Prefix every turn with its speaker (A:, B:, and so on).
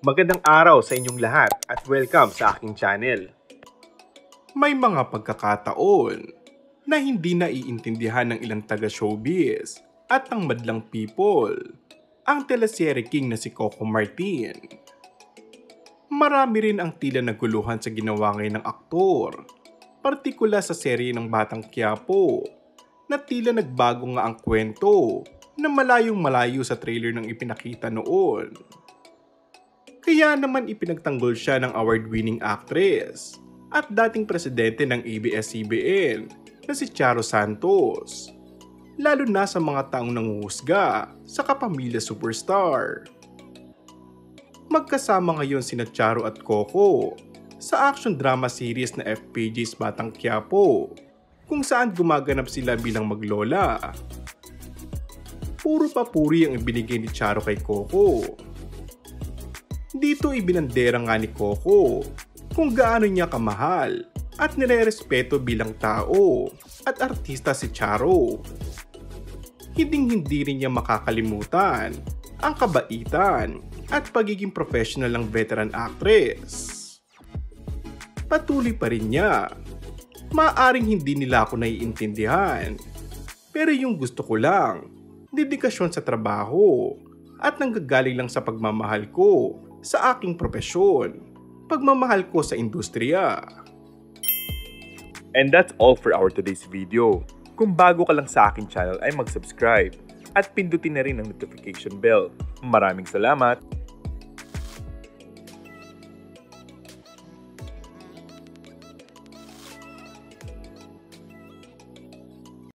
A: Magandang araw sa inyong lahat at welcome sa aking channel.
B: May mga pagkakataon na hindi naiintindihan ng ilang taga-showbiz at ng madlang people ang teleserye king na si Coco Martin. Marami rin ang tila naguluhan sa ginawa ngayon ng aktor, partikular sa serye ng Batang Quiapo, na tila nagbago nga ang kwento na malayong malayo sa trailer ng ipinakita noon. Kaya naman ipinagtanggol siya ng award-winning actress at dating presidente ng ABS-CBN na si Charo Santos, lalo na sa mga taong nanguhusga sa kapamilya superstar. Magkasama ngayon sina Charo at Coco sa action drama series na FPJ's Batang Quiapo, kung saan gumaganap sila bilang maglola. Puro papuri ang ibinigay ni Charo kay Coco. Dito ibinandera nga ni Coco kung gaano niya kamahal at nire-respeto bilang tao at artista si Charo. Hinding-hindi rin niya makakalimutan ang kabaitan at pagiging professional ng veteran actress. Patuloy pa rin niya, maaring hindi nila ako naiintindihan, pero yung gusto ko lang, dedikasyon sa trabaho at nanggagaling lang sa pagmamahal ko sa aking propesyon, pagmamahal ko sa industriya.
A: And that's all for our today's video. Kung bago ka lang sa aking channel ay mag-subscribe at pindutin na rin ang notification bell. Maraming salamat!